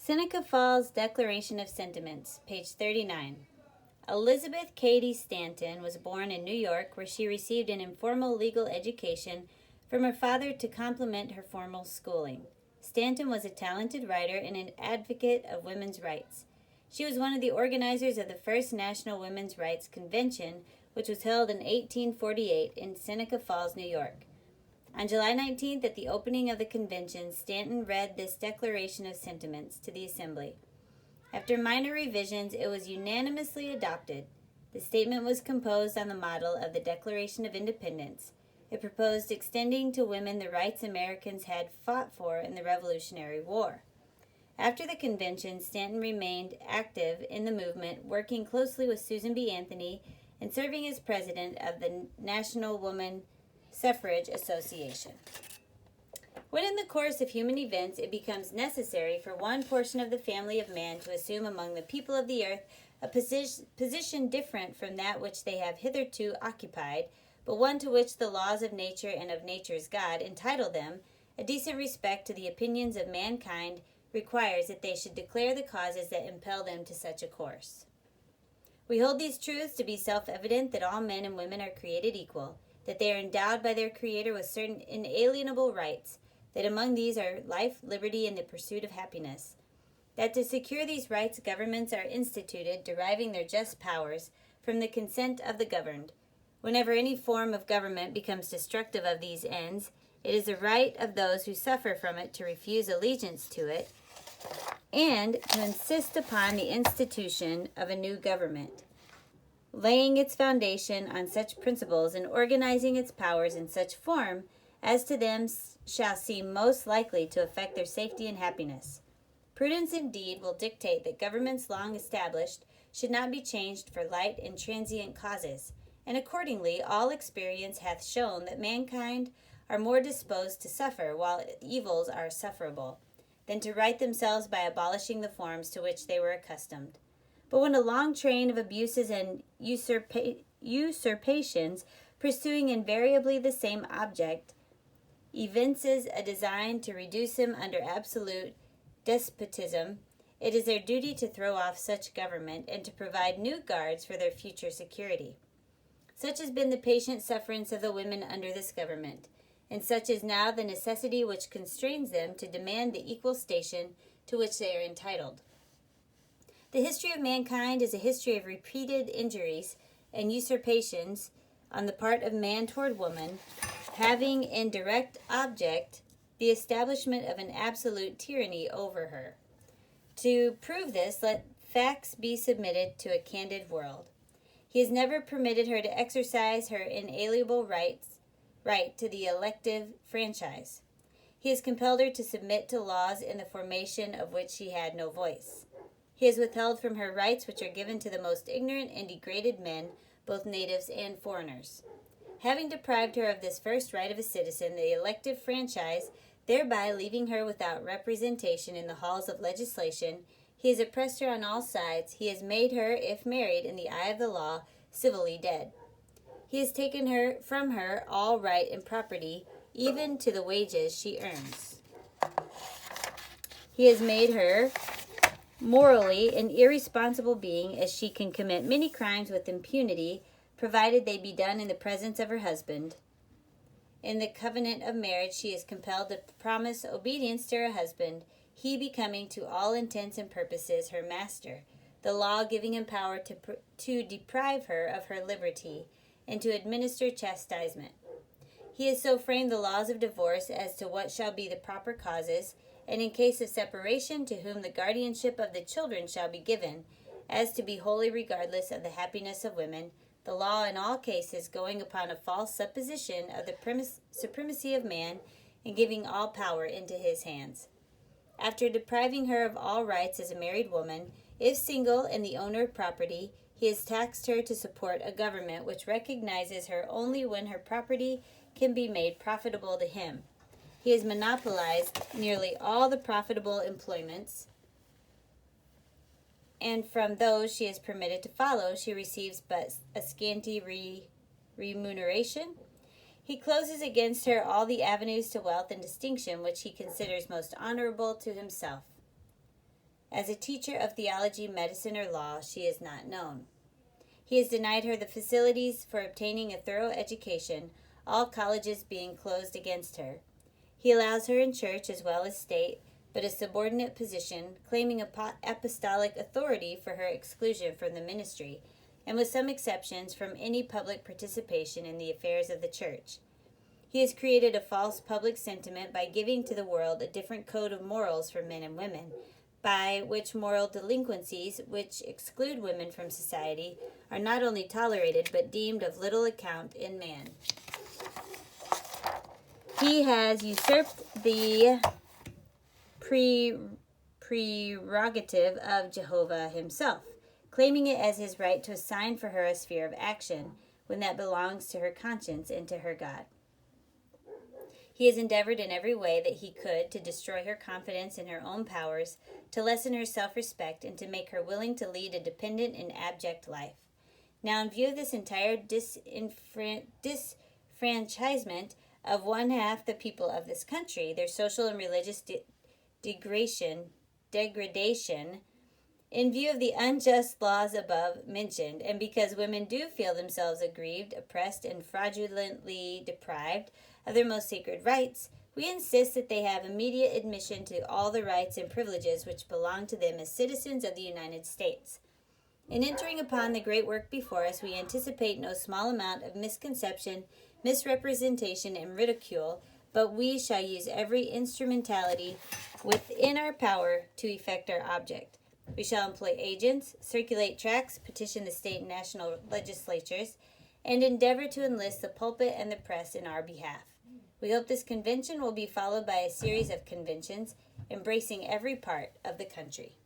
Seneca Falls Declaration of Sentiments, page 39. Elizabeth Cady Stanton was born in New York, where she received an informal legal education from her father to complement her formal schooling. Stanton was a talented writer and an advocate of women's rights. She was one of the organizers of the first National Women's Rights Convention, which was held in 1848 in Seneca Falls, New York. On July 19th, at the opening of the convention, Stanton read this Declaration of Sentiments to the Assembly. After minor revisions, it was unanimously adopted. The statement was composed on the model of the Declaration of Independence. It proposed extending to women the rights Americans had fought for in the Revolutionary War. After the convention, Stanton remained active in the movement, working closely with Susan B. Anthony and serving as president of the National Woman Suffrage Association. When in the course of human events it becomes necessary for one portion of the family of man to assume among the people of the earth a position different from that which they have hitherto occupied, but one to which the laws of nature and of nature's God entitle them, a decent respect to the opinions of mankind requires that they should declare the causes that impel them to such a course. We hold these truths to be self-evident, that all men and women are created equal, that they are endowed by their Creator with certain inalienable rights, that among these are life, liberty, and the pursuit of happiness, that to secure these rights governments are instituted, deriving their just powers from the consent of the governed. Whenever any form of government becomes destructive of these ends, it is the right of those who suffer from it to refuse allegiance to it and to insist upon the institution of a new government, laying its foundation on such principles and organizing its powers in such form as to them shall seem most likely to affect their safety and happiness. Prudence indeed will dictate that governments long established should not be changed for light and transient causes, and accordingly all experience hath shown that mankind are more disposed to suffer while evils are sufferable, than to right themselves by abolishing the forms to which they were accustomed. But when a long train of abuses and usurpations, pursuing invariably the same object, evinces a design to reduce him under absolute despotism, it is their duty to throw off such government and to provide new guards for their future security. Such has been the patient sufferance of the women under this government, and such is now the necessity which constrains them to demand the equal station to which they are entitled. The history of mankind is a history of repeated injuries and usurpations on the part of man toward woman, having in direct object the establishment of an absolute tyranny over her. To prove this, let facts be submitted to a candid world. He has never permitted her to exercise her inalienable right to the elective franchise. He has compelled her to submit to laws in the formation of which she had no voice. He has withheld from her rights which are given to the most ignorant and degraded men, both natives and foreigners. Having deprived her of this first right of a citizen, the elective franchise, thereby leaving her without representation in the halls of legislation, he has oppressed her on all sides. He has made her, if married in the eye of the law, civilly dead. He has taken from her all right and property, even to the wages she earns. He has made her morally an irresponsible being, as she can commit many crimes with impunity, provided they be done in the presence of her husband. In the covenant of marriage she is compelled to promise obedience to her husband, he becoming to all intents and purposes her master, the law giving him power to deprive her of her liberty, and to administer chastisement. He has so framed the laws of divorce as to what shall be the proper causes, and in case of separation, to whom the guardianship of the children shall be given, as to be wholly regardless of the happiness of women, the law in all cases going upon a false supposition of the supremacy of man, and giving all power into his hands. After depriving her of all rights as a married woman, if single and the owner of property, he has taxed her to support a government which recognizes her only when her property can be made profitable to him. He has monopolized nearly all the profitable employments, and from those she is permitted to follow, she receives but a scanty remuneration. He closes against her all the avenues to wealth and distinction which he considers most honorable to himself. As a teacher of theology, medicine, or law, she is not known. He has denied her the facilities for obtaining a thorough education, all colleges being closed against her. He allows her in church as well as state, but a subordinate position, claiming apostolic authority for her exclusion from the ministry, and with some exceptions from any public participation in the affairs of the church. He has created a false public sentiment by giving to the world a different code of morals for men and women, by which moral delinquencies, which exclude women from society, are not only tolerated but deemed of little account in man. He has usurped the prerogative of Jehovah himself, claiming it as his right to assign for her a sphere of action, when that belongs to her conscience and to her God. He has endeavored in every way that he could to destroy her confidence in her own powers, to lessen her self-respect, and to make her willing to lead a dependent and abject life. Now, in view of this entire disfranchisement of one half the people of this country, their social and religious degradation, in view of the unjust laws above mentioned, and because women do feel themselves aggrieved, oppressed, and fraudulently deprived of their most sacred rights, we insist that they have immediate admission to all the rights and privileges which belong to them as citizens of the United States. In entering upon the great work before us, we anticipate no small amount of misconception, misrepresentation, and ridicule, but we shall use every instrumentality within our power to effect our object. We shall employ agents, circulate tracts, petition the state and national legislatures, and endeavor to enlist the pulpit and the press in our behalf. We hope this convention will be followed by a series of conventions embracing every part of the country.